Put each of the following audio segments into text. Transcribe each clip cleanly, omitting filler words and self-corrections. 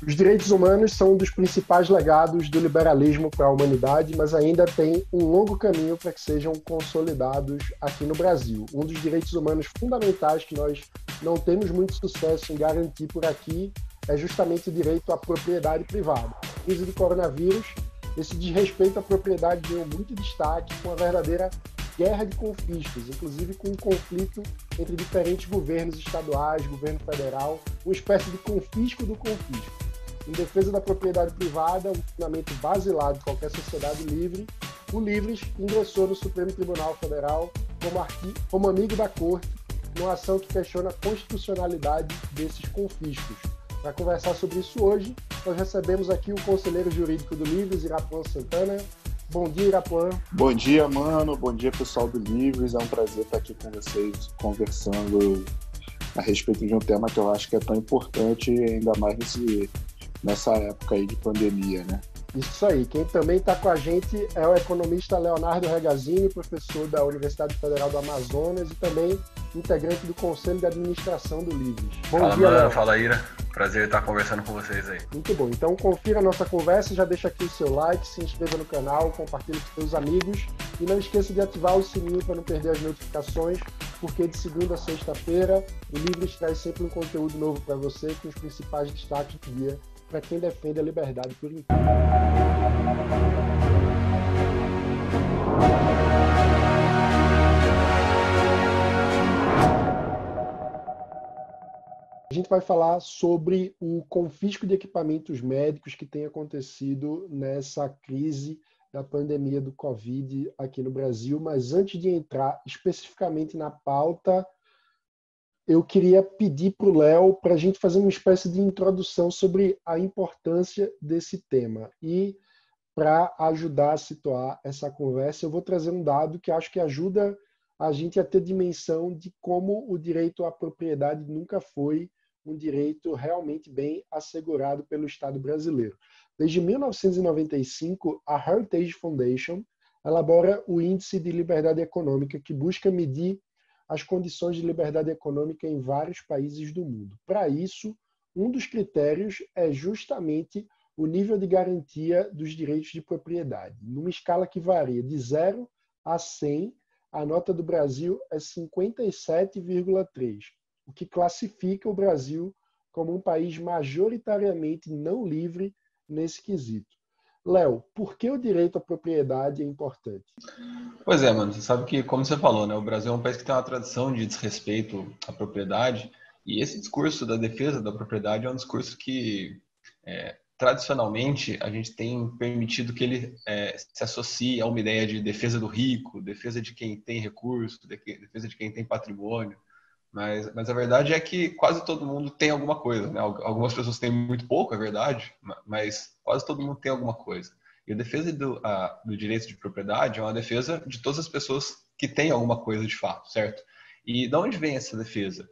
Os direitos humanos são um dos principais legados do liberalismo para a humanidade, mas ainda tem um longo caminho para que sejam consolidados aqui no Brasil. Um dos direitos humanos fundamentais que nós não temos muito sucesso em garantir por aqui é justamente o direito à propriedade privada. Na crise do coronavírus, esse desrespeito à propriedade ganhou muito destaque com a verdadeira guerra de confiscos, inclusive com um conflito entre diferentes governos estaduais, governo federal, uma espécie de confisco do confisco. Em defesa da propriedade privada, um fundamento basilar de qualquer sociedade livre, o Livres ingressou no Supremo Tribunal Federal como amigo da Corte, numa ação que questiona a constitucionalidade desses confiscos. Para conversar sobre isso hoje, nós recebemos aqui o conselheiro jurídico do Livres, Irapuan Santana. Bom dia, Irapuan. Bom dia, mano. Bom dia, pessoal do Livres. É um prazer estar aqui com vocês, conversando a respeito de um tema que eu acho que é tão importante, ainda mais nessa época aí de pandemia, né? Isso aí. Quem também está com a gente é o economista Leonardo Regazzini, professor da Universidade Federal do Amazonas e também integrante do Conselho de Administração do Livres. Bom dia, Léo. Fala, Ira. Prazer estar conversando com vocês aí. Muito bom. Então confira a nossa conversa, já deixa aqui o seu like, se inscreva no canal, compartilhe com seus amigos e não esqueça de ativar o sininho para não perder as notificações, porque de segunda a sexta-feira o Livres traz sempre um conteúdo novo para você com os principais destaques do dia para quem defende a liberdade por inteiro. A gente vai falar sobre o confisco de equipamentos médicos que tem acontecido nessa crise da pandemia do Covid aqui no Brasil, mas antes de entrar especificamente na pauta, eu queria pedir para o Léo para a gente fazer uma espécie de introdução sobre a importância desse tema. E para ajudar a situar essa conversa, eu vou trazer um dado que acho que ajuda a gente a ter dimensão de como o direito à propriedade nunca foi um direito realmente bem assegurado pelo Estado brasileiro. Desde 1995, a Heritage Foundation elabora o Índice de Liberdade Econômica, que busca medir as condições de liberdade econômica em vários países do mundo. Para isso, um dos critérios é justamente o nível de garantia dos direitos de propriedade. Numa escala que varia de 0 a 100, a nota do Brasil é 57,3, o que classifica o Brasil como um país majoritariamente não livre nesse quesito. Léo, por que o direito à propriedade é importante? Pois é, mano, você sabe que, como você falou, né, o Brasil é um país que tem uma tradição de desrespeito à propriedade, e esse discurso da defesa da propriedade é um discurso que, tradicionalmente, a gente tem permitido que ele se associe a uma ideia de defesa do rico, defesa de quem tem recurso, defesa de quem tem patrimônio, mas a verdade é que quase todo mundo tem alguma coisa, né? Algumas pessoas têm muito pouco, é verdade, mas quase todo mundo tem alguma coisa. E a defesa do direito de propriedade é uma defesa de todas as pessoas que têm alguma coisa de fato, certo? E de onde vem essa defesa?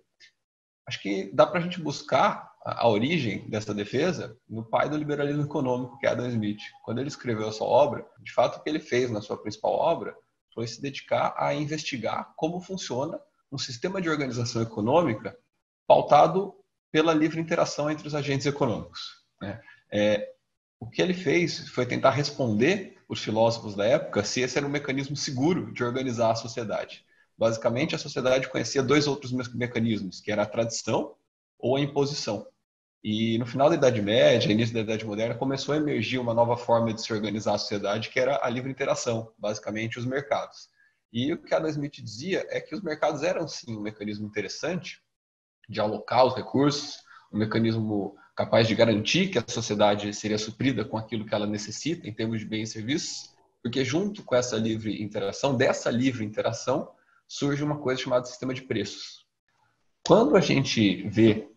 Acho que dá para a gente buscar a origem dessa defesa no pai do liberalismo econômico, que é Adam Smith. Quando ele escreveu a sua obra, de fato o que ele fez na sua principal obra foi se dedicar a investigar como funciona um sistema de organização econômica pautado pela livre interação entre os agentes econômicos, né? O que ele fez foi tentar responder os filósofos da época se esse era um mecanismo seguro de organizar a sociedade. Basicamente, a sociedade conhecia dois outros mecanismos, que era a tradição ou a imposição. E no final da Idade Média, início da Idade Moderna, começou a emergir uma nova forma de se organizar a sociedade, que era a livre interação, basicamente os mercados. E o que Adam Smith dizia é que os mercados eram, sim, um mecanismo interessante de alocar os recursos, um mecanismo capaz de garantir que a sociedade seria suprida com aquilo que ela necessita em termos de bens e serviços, porque junto com essa livre interação, dessa livre interação, surge uma coisa chamada sistema de preços. Quando a gente vê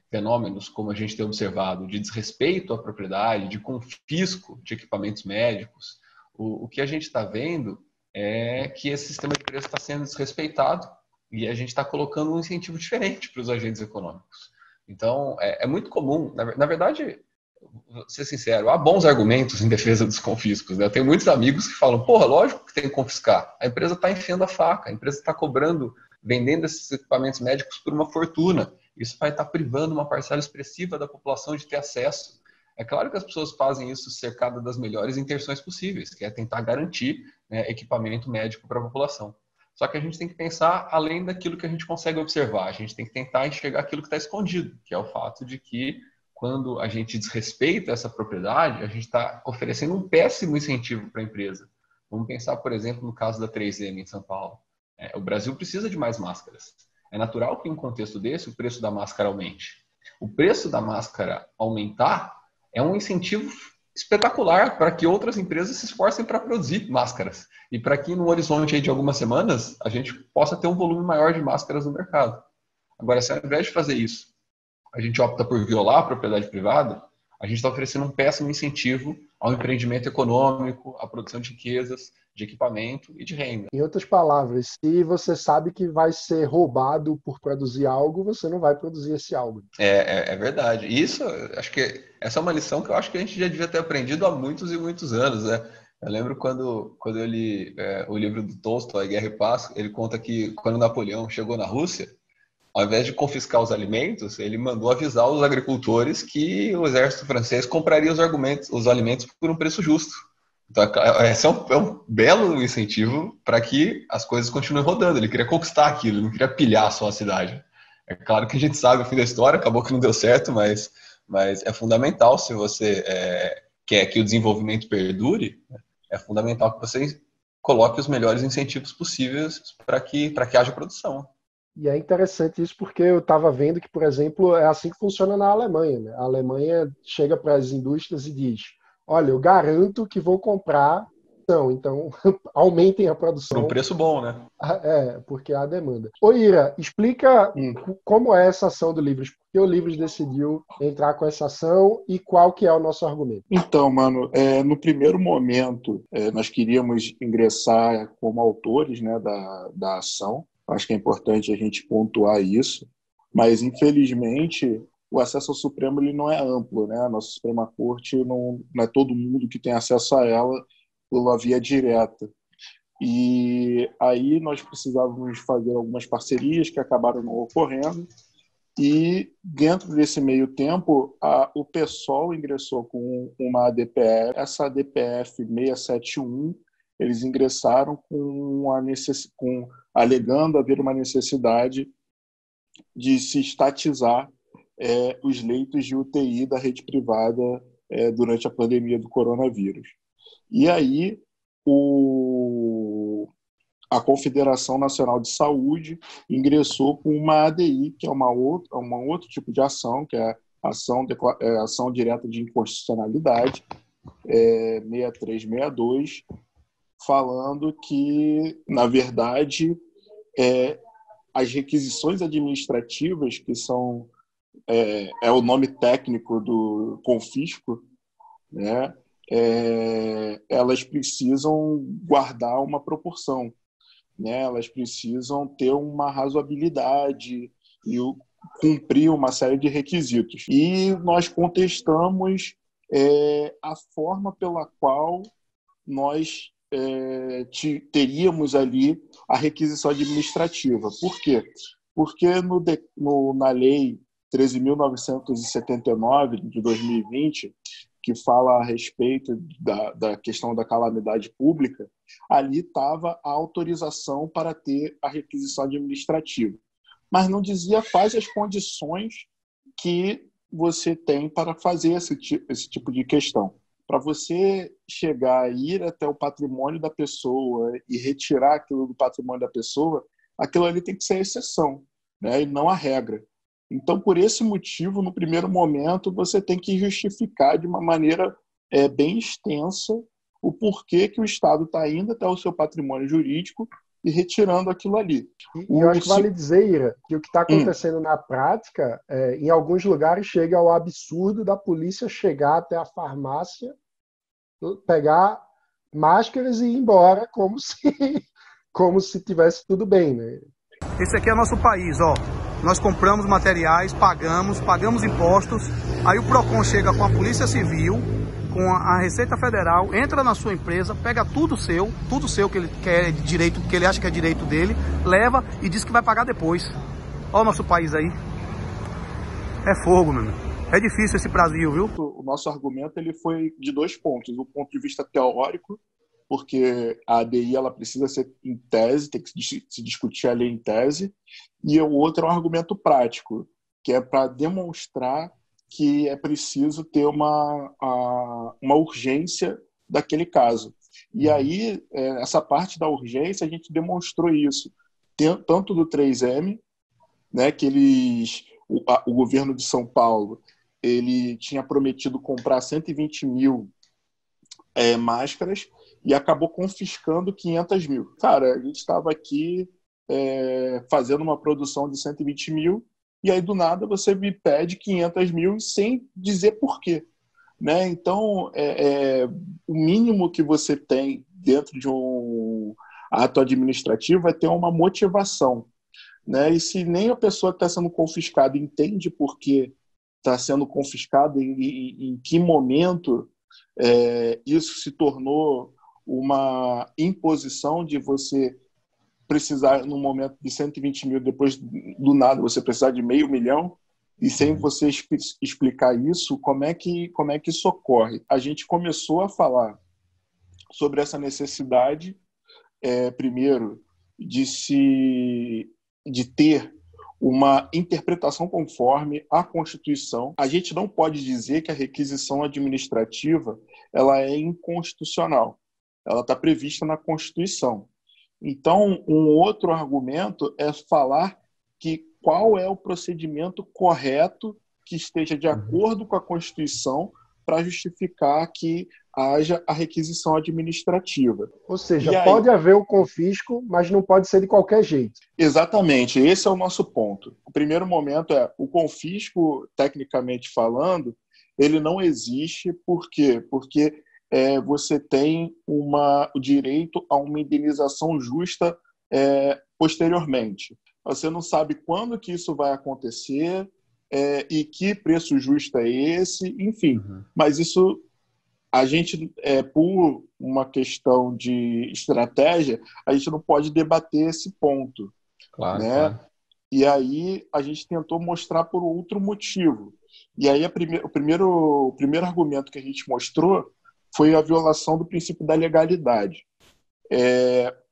fenômenos como a gente tem observado de desrespeito à propriedade, de confisco de equipamentos médicos, o que a gente está vendo é que esse sistema de preço está sendo desrespeitado e a gente está colocando um incentivo diferente para os agentes econômicos. Então, é muito comum, na verdade, vou ser sincero, há bons argumentos em defesa dos confiscos, né? Eu tenho muitos amigos que falam, porra, lógico que tem que confiscar, a empresa está enfiando a faca, a empresa está cobrando, vendendo esses equipamentos médicos por uma fortuna, isso vai estar privando uma parcela expressiva da população de ter acesso. É claro que as pessoas fazem isso cercadas das melhores intenções possíveis, que é tentar garantir, né, equipamento médico para a população. Só que a gente tem que pensar além daquilo que a gente consegue observar. A gente tem que tentar enxergar aquilo que está escondido, que é o fato de que, quando a gente desrespeita essa propriedade, a gente está oferecendo um péssimo incentivo para a empresa. Vamos pensar, por exemplo, no caso da 3M em São Paulo. O Brasil precisa de mais máscaras. É natural que, em um contexto desse, o preço da máscara aumente. O preço da máscara aumentar é um incentivo espetacular para que outras empresas se esforcem para produzir máscaras. E para que, no horizonte aí de algumas semanas, a gente possa ter um volume maior de máscaras no mercado. Agora, se ao invés de fazer isso, a gente opta por violar a propriedade privada, a gente está oferecendo um péssimo incentivo ao empreendimento econômico, à produção de riquezas, de equipamento e de renda. Em outras palavras, se você sabe que vai ser roubado por produzir algo, você não vai produzir esse algo. É verdade. E isso, acho que essa é uma lição que eu acho que a gente já devia ter aprendido há muitos e muitos anos, né? Eu lembro quando eu li o livro do Tolstói, Guerra e Paz, ele conta que quando Napoleão chegou na Rússia, ao invés de confiscar os alimentos, ele mandou avisar os agricultores que o exército francês compraria os alimentos por um preço justo. Então, esse é um belo incentivo para que as coisas continuem rodando. Ele queria conquistar aquilo, ele não queria pilhar só a cidade. É claro que a gente sabe o fim da história, acabou que não deu certo, mas é fundamental, se você quer que o desenvolvimento perdure, é fundamental que você coloque os melhores incentivos possíveis para que haja produção. E é interessante isso porque eu estava vendo que, por exemplo, é assim que funciona na Alemanha, né? A Alemanha chega para as indústrias e diz: olha, eu garanto que vou comprar, então aumentem a produção. Por um preço bom, né? Porque há demanda. Ô Ira, explica como é essa ação do Livres, por que o Livres decidiu entrar com essa ação e qual que é o nosso argumento? Então, mano, no primeiro momento, nós queríamos ingressar como autores, né, da ação. Acho que é importante a gente pontuar isso, mas infelizmente o acesso ao Supremo ele não é amplo, né? A nossa Suprema Corte não é todo mundo que tem acesso a ela pela via direta. E aí nós precisávamos fazer algumas parcerias que acabaram não ocorrendo, e dentro desse meio tempo o PSOL ingressou com uma ADPF, essa ADPF 671, eles ingressaram alegando haver uma necessidade de se estatizar os leitos de UTI da rede privada durante a pandemia do coronavírus. E aí a Confederação Nacional de Saúde ingressou com uma ADI, que é um outro tipo de ação, que é ação direta de inconstitucionalidade, 6362, falando que, na verdade, as requisições administrativas, que são o nome técnico do confisco, né, elas precisam guardar uma proporção, né, elas precisam ter uma razoabilidade e cumprir uma série de requisitos. E nós contestamos a forma pela qual nós teríamos ali a requisição administrativa. Por quê? Porque na Lei 13.979 de 2020, que fala a respeito da questão da calamidade pública, ali estava a autorização para ter a requisição administrativa. Mas não dizia quais as condições que você tem para fazer esse tipo de questão. Para você chegar e ir até o patrimônio da pessoa e retirar aquilo do patrimônio da pessoa, aquilo ali tem que ser a exceção, né, e não a regra. Então, por esse motivo, no primeiro momento, você tem que justificar de uma maneira bem extensa o porquê que o Estado está indo até o seu patrimônio jurídico e retirando aquilo ali. E eu acho que vale dizer, Ira, que o que está acontecendo na prática, em alguns lugares, chega ao absurdo da polícia chegar até a farmácia, pegar máscaras e ir embora como se tivesse tudo bem, né? Esse aqui é nosso país, ó. Nós compramos materiais, pagamos impostos, aí o PROCON chega com a Polícia Civil, com a Receita Federal, entra na sua empresa, pega tudo seu que ele quer de direito, que ele acha que é direito dele, leva e diz que vai pagar depois. Olha o nosso país aí. É fogo, meu irmão. É difícil esse Brasil, viu? O nosso argumento ele foi de dois pontos. O ponto de vista teórico, porque a ADI ela precisa ser em tese, tem que se discutir a lei em tese, e o outro é um argumento prático, que é para demonstrar que é preciso ter uma urgência daquele caso. E aí, essa parte da urgência, a gente demonstrou isso, tanto do 3M, né, que o governo de São Paulo ele tinha prometido comprar 120 mil máscaras e acabou confiscando 500 mil. Cara, a gente estava aqui fazendo uma produção de 120 mil e aí, do nada, você me pede 500 mil sem dizer por quê. Né? Então, o mínimo que você tem dentro de um ato administrativo é ter uma motivação. Né? E se nem a pessoa que está sendo confiscada entende por que está sendo confiscado, em que momento isso se tornou uma imposição de você precisar, num momento de 120 mil, depois do nada você precisar de 500 mil, e sem você explicar isso, como é que isso ocorre? A gente começou a falar sobre essa necessidade, primeiro, de ter uma interpretação conforme a Constituição. A gente não pode dizer que a requisição administrativa ela é inconstitucional. Ela está prevista na Constituição. Então, um outro argumento é falar que qual é o procedimento correto que esteja de acordo com a Constituição para justificar que haja a requisição administrativa. Ou seja, pode haver o confisco, mas não pode ser de qualquer jeito. Exatamente, esse é o nosso ponto. O primeiro momento o confisco, tecnicamente falando, ele não existe. Por quê? Porque você tem o direito a uma indenização justa posteriormente. Você não sabe quando que isso vai acontecer e que preço justo é esse, enfim. Mas isso, a gente, por uma questão de estratégia, a gente não pode debater esse ponto. Claro, né? Claro. E aí a gente tentou mostrar por outro motivo. E aí o primeiro argumento que a gente mostrou foi a violação do princípio da legalidade,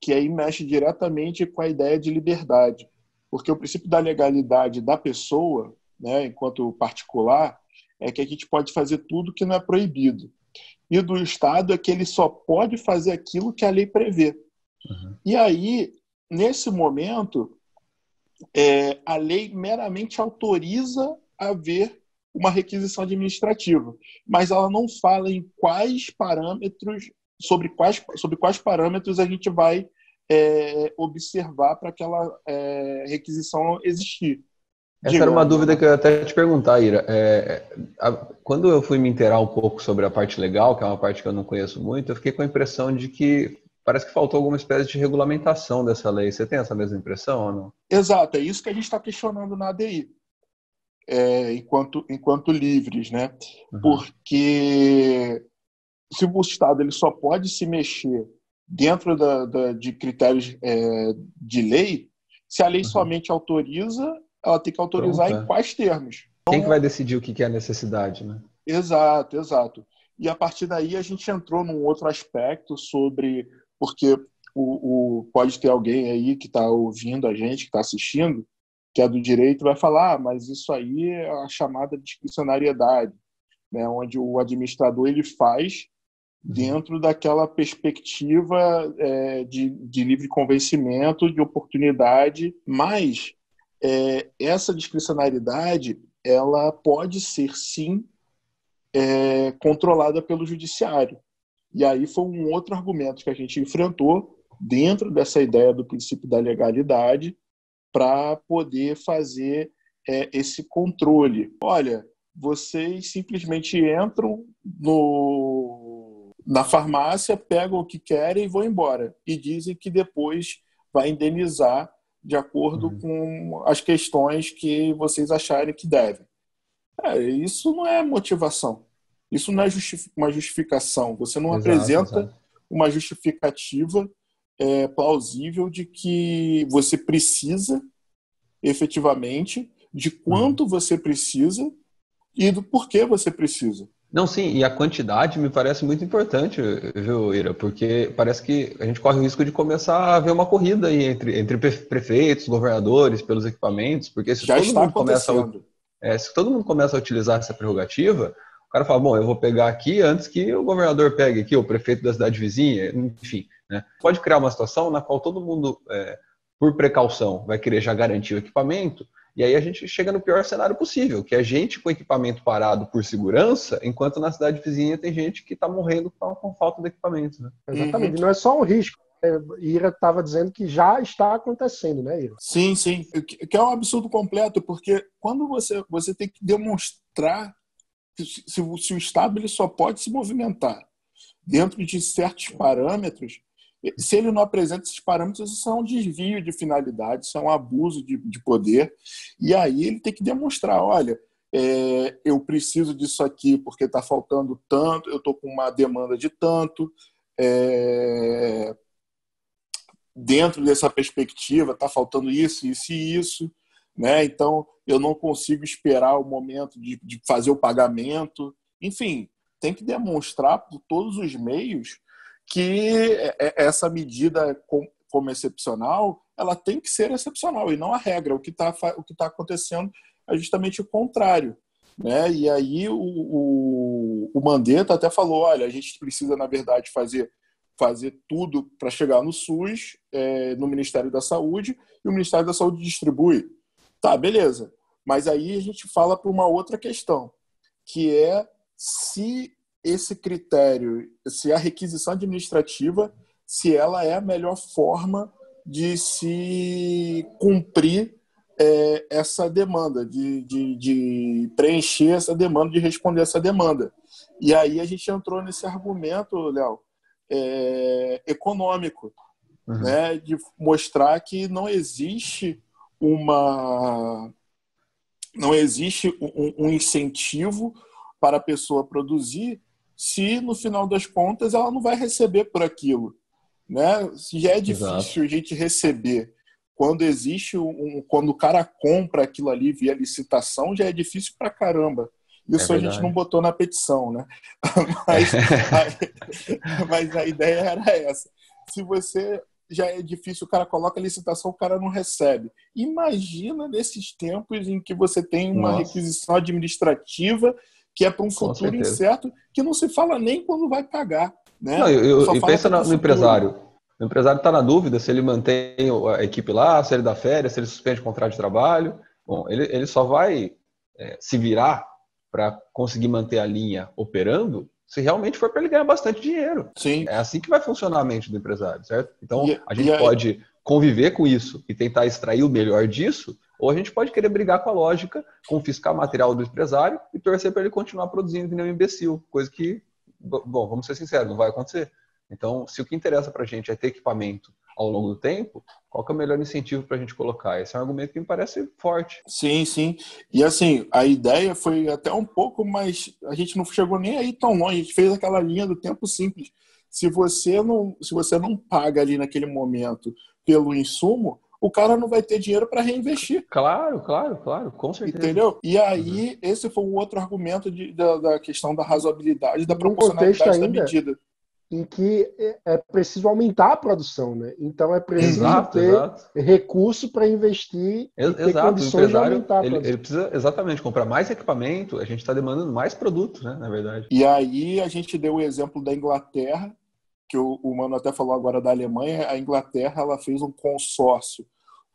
que aí mexe diretamente com a ideia de liberdade. Porque o princípio da legalidade da pessoa, né, enquanto particular, é que a gente pode fazer tudo que não é proibido. E do Estado é que ele só pode fazer aquilo que a lei prevê. E aí, nesse momento, a lei meramente autoriza haver uma requisição administrativa, mas ela não fala em quais parâmetros, sobre quais parâmetros a gente vai observar para aquela requisição existir. Essa era uma dúvida que eu ia até te perguntar, Ira. Quando eu fui me inteirar um pouco sobre a parte legal, que é uma parte que eu não conheço muito, eu fiquei com a impressão de que parece que faltou alguma espécie de regulamentação dessa lei. Você tem essa mesma impressão ou não? Exato, é isso que a gente está questionando na ADI, enquanto livres, né? Porque se o Estado ele só pode se mexer dentro de critérios de lei, se a lei somente autoriza, ela tem que autorizar em quais termos. Quem que vai decidir o que é a necessidade, né? Exato, exato. E a partir daí a gente entrou num outro aspecto sobre... Porque pode ter alguém aí que está ouvindo a gente, que está assistindo, que é do direito, vai falar, mas isso aí é a chamada discricionariedade, né? Onde o administrador ele faz dentro daquela perspectiva de livre convencimento, de oportunidade, mas essa discricionariedade ela pode ser, sim, controlada pelo judiciário. E aí foi um outro argumento que a gente enfrentou dentro dessa ideia do princípio da legalidade para poder fazer esse controle. Olha, vocês simplesmente entram na farmácia, pegam o que querem e vão embora. E dizem que depois vai indenizar de acordo com as questões que vocês acharem que devem. Isso não é motivação. Isso não é uma justificação. Você não apresenta uma justificativa plausível de que você precisa, efetivamente, de quanto você precisa e do porquê você precisa. Não, sim, e a quantidade me parece muito importante, viu, Ira? Porque parece que a gente corre o risco de começar a ver uma corrida aí entre prefeitos, governadores, pelos equipamentos, porque se Já todo está mundo começa acontecendo. se todo mundo começa a utilizar essa prerrogativa, o cara fala, bom, eu vou pegar aqui antes que o governador pegue aqui, o prefeito da cidade vizinha, enfim, né? Pode criar uma situação na qual todo mundo, por precaução, vai querer já garantir o equipamento, e aí a gente chega no pior cenário possível, que é gente com equipamento parado por segurança, enquanto na cidade vizinha tem gente que está morrendo com falta de equipamento. Né? Exatamente. Não é só um risco. Ira estava dizendo que já está acontecendo, né, Ira? Sim, sim. Que é um absurdo completo, porque quando você tem que demonstrar que se o Estado ele só pode se movimentar dentro de certos parâmetros, se ele não apresenta esses parâmetros, isso é um desvio de finalidade, isso é um abuso de poder. E aí ele tem que demonstrar, olha, eu preciso disso aqui porque está faltando tanto, eu estou com uma demanda de tanto, dentro dessa perspectiva está faltando isso, isso e isso, né? Então eu não consigo esperar o momento de fazer o pagamento. Enfim, tem que demonstrar por todos os meios que essa medida como excepcional, ela tem que ser excepcional e não a regra. O que tá acontecendo é justamente o contrário, né? E aí o Mandetta até falou, olha, a gente precisa, na verdade, fazer tudo para chegar no SUS, no Ministério da Saúde, e o Ministério da Saúde distribui. Tá, beleza. Mas aí a gente fala para uma outra questão, que é se esse critério, se a requisição administrativa, se ela é a melhor forma de se cumprir essa demanda, de preencher essa demanda, de responder essa demanda. E aí a gente entrou nesse argumento, Léo, econômico, né, de mostrar que não existe um incentivo para a pessoa produzir se, no final das contas, ela não vai receber por aquilo, né? Se já é difícil a gente receber quando existe quando o cara compra aquilo ali via licitação, já é difícil pra caramba. Isso a gente não botou na petição, né? Mas a ideia era essa. Se você já é difícil, o cara coloca a licitação, o cara não recebe. Imagina nesses tempos em que você tem uma requisição administrativa que é para um futuro incerto, que não se fala nem quando vai pagar. Né? E pensa no empresário. O empresário está na dúvida se ele mantém a equipe lá, se ele dá férias, se ele suspende o contrato de trabalho. Bom, ele só vai se virar para conseguir manter a linha operando se realmente for para ele ganhar bastante dinheiro. Sim. É assim que vai funcionar a mente do empresário, certo? Então, a gente pode conviver com isso e tentar extrair o melhor disso, ou a gente pode querer brigar com a lógica, confiscar material do empresário e torcer para ele continuar produzindo que nem um imbecil, coisa que, bom, vamos ser sinceros, não vai acontecer. Então, se o que interessa para a gente é ter equipamento ao longo do tempo, qual que é o melhor incentivo para a gente colocar? Esse é um argumento que me parece forte. Sim, sim. E assim, a ideia foi até um pouco mais... A gente não chegou nem aí tão longe, a gente fez aquela linha do tempo simples. Se você não paga ali naquele momento pelo insumo, o cara não vai ter dinheiro para reinvestir. Claro, com certeza. Entendeu? E aí, esse foi o outro argumento da questão da razoabilidade, da proporcionalidade da medida. Em que é preciso aumentar a produção, né? Então é preciso ter recurso para investir e ter condições de aumentar a produção. Ele precisa exatamente comprar mais equipamento, a gente está demandando mais produtos, né? Na verdade. E aí a gente deu o exemplo da Inglaterra, que o Mano até falou agora da Alemanha. A Inglaterra ela fez um consórcio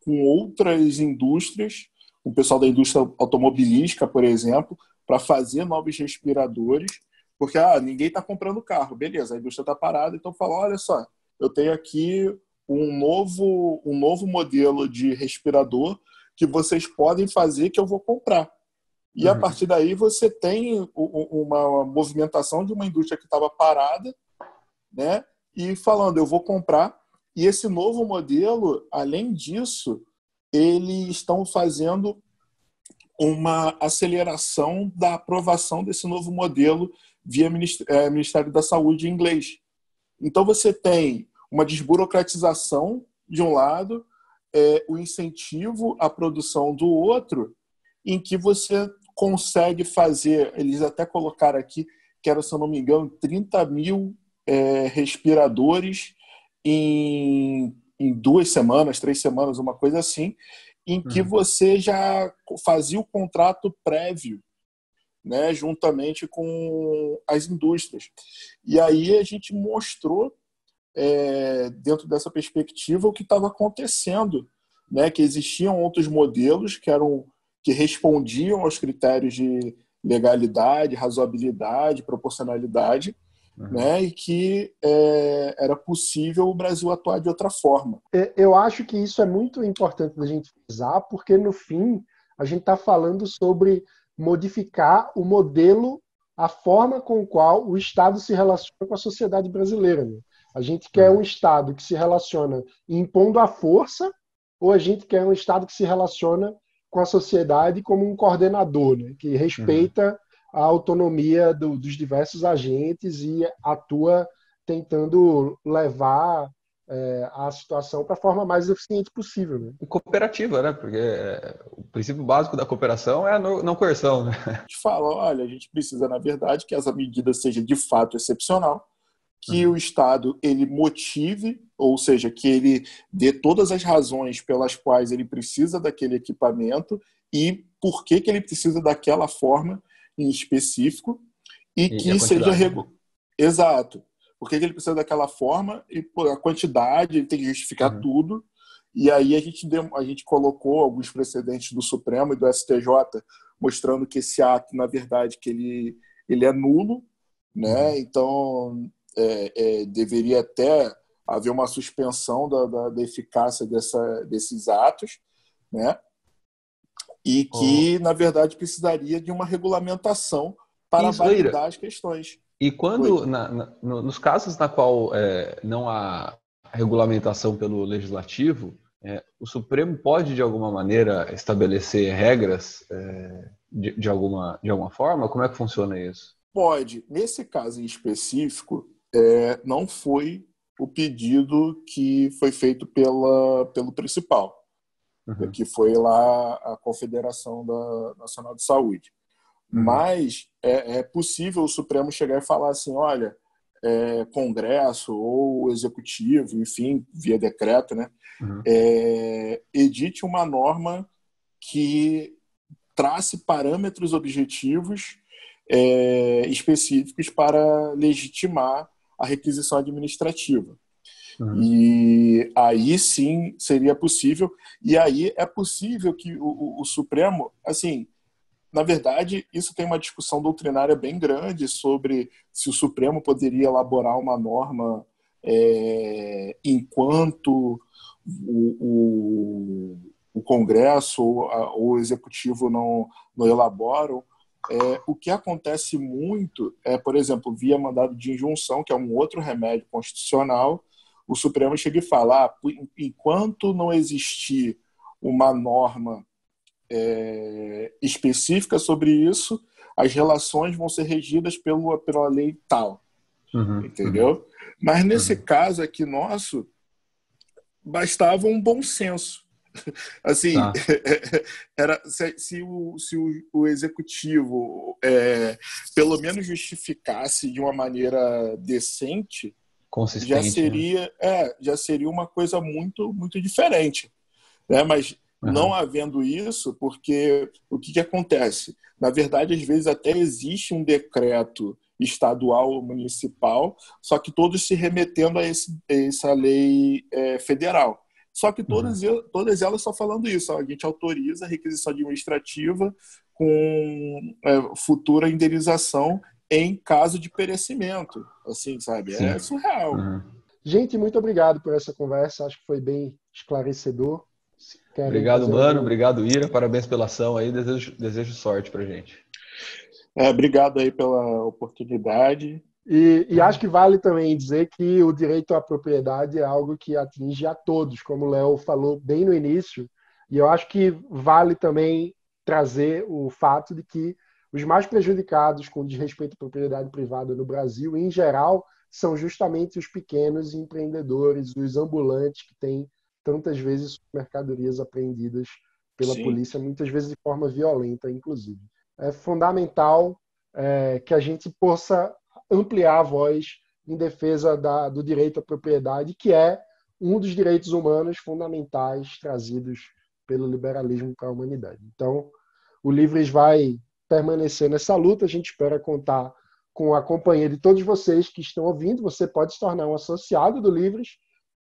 com outras indústrias, o pessoal da indústria automobilística, por exemplo, para fazer novos respiradores, porque ninguém está comprando carro, beleza, a indústria está parada, então fala, olha só, eu tenho aqui um novo modelo de respirador que vocês podem fazer que eu vou comprar. E a partir daí você tem uma movimentação de uma indústria que estava parada, né? E falando, eu vou comprar. E esse novo modelo, além disso, eles estão fazendo uma aceleração da aprovação desse novo modelo via Ministério da Saúde em inglês. Então você tem uma desburocratização de um lado, o incentivo à produção do outro, em que você consegue fazer, eles até colocaram aqui, que era, se eu não me engano, 30 mil respiradores em 2 semanas, 3 semanas, uma coisa assim, em que você já fazia o contrato prévio, né, juntamente com as indústrias. E aí a gente mostrou, dentro dessa perspectiva, o que estava acontecendo, né, que existiam outros modelos que respondiam aos critérios de legalidade, razoabilidade, proporcionalidade, né, e que era possível o Brasil atuar de outra forma. Eu acho que isso é muito importante da gente frisar, porque no fim a gente está falando sobre modificar o modelo, a forma com a qual o Estado se relaciona com a sociedade brasileira. Né? A gente quer um Estado que se relaciona impondo a força, ou a gente quer um Estado que se relaciona com a sociedade como um coordenador, né? Que respeita a autonomia dos diversos agentes e atua tentando levar a situação para a forma mais eficiente possível. Né? E cooperativa, né? Porque o princípio básico da cooperação é a não coerção. Né? A gente fala, olha, a gente precisa, na verdade, que essa medida seja de fato excepcional, que o Estado ele motive, ou seja, que ele dê todas as razões pelas quais ele precisa daquele equipamento e por que ele precisa daquela forma em específico e que seja exato. Por que ele precisa daquela forma e a quantidade, ele tem que justificar tudo. E aí a gente colocou alguns precedentes do Supremo e do STJ mostrando que esse ato, na verdade, que ele é nulo, né? Então deveria até haver uma suspensão da eficácia desses atos, né? E que, na verdade, precisaria de uma regulamentação para validar as questões. E quando, nos casos na qual não há regulamentação pelo Legislativo, o Supremo pode, de alguma maneira, estabelecer regras de alguma forma? Como é que funciona isso? Pode. Nesse caso em específico, não foi o pedido que foi feito pelo principal, que foi lá a Confederação Nacional de Saúde. Mas é possível o Supremo chegar e falar assim, olha, Congresso ou Executivo, enfim, via decreto, né, edite uma norma que trace parâmetros objetivos específicos para legitimar a requisição administrativa. E aí sim seria possível, e aí é possível que o Supremo, assim, na verdade, isso tem uma discussão doutrinária bem grande sobre se o Supremo poderia elaborar uma norma enquanto o Congresso ou o Executivo não elaboram. O que acontece muito por exemplo, via mandado de injunção, que é um outro remédio constitucional, o Supremo chega e fala, enquanto não existir uma norma específica sobre isso, as relações vão ser regidas pela lei tal. Entendeu? Mas nesse caso aqui nosso, bastava um bom senso. Assim, se o Executivo pelo menos justificasse de uma maneira decente, consistente, já seria uma coisa muito, muito diferente, né? Mas não havendo isso, porque o que acontece? Na verdade, às vezes até existe um decreto estadual ou municipal, só que todos se remetendo a essa lei federal. Só que todas elas estão falando isso. A gente autoriza a requisição administrativa com futura indenização em caso de perecimento. Assim, sabe? Sim. É surreal. Gente, muito obrigado por essa conversa. Acho que foi bem esclarecedor. Obrigado, Mano. Obrigado, Ira. Parabéns pela ação aí. Desejo sorte pra gente. Obrigado aí pela oportunidade. E acho que vale também dizer que o direito à propriedade é algo que atinge a todos, como o Léo falou bem no início. E eu acho que vale também trazer o fato de que os mais prejudicados com desrespeito à propriedade privada no Brasil, em geral, são justamente os pequenos empreendedores, os ambulantes que têm tantas vezes mercadorias apreendidas pela Sim. polícia, muitas vezes de forma violenta, inclusive. É fundamental que a gente possa ampliar a voz em defesa do direito à propriedade, que é um dos direitos humanos fundamentais trazidos pelo liberalismo para a humanidade. Então, o Livres vai permanecer nessa luta. A gente espera contar com a companhia de todos vocês que estão ouvindo. Você pode se tornar um associado do Livres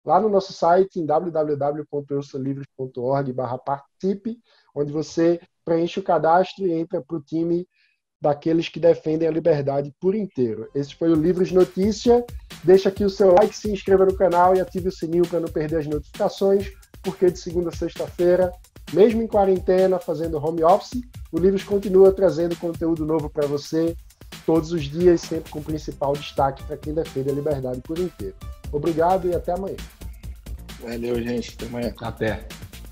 lá no nosso site, em www.eusolivres.org/participe, onde você preenche o cadastro e entra para o time daqueles que defendem a liberdade por inteiro. Esse foi o Livres Notícia. Deixa aqui o seu like, se inscreva no canal e ative o sininho para não perder as notificações, porque de segunda a sexta-feira, mesmo em quarentena, fazendo home office, o Livres continua trazendo conteúdo novo para você todos os dias, sempre com o principal destaque para quem defende a liberdade por inteiro. Obrigado e até amanhã. Valeu, gente. Até amanhã. Até.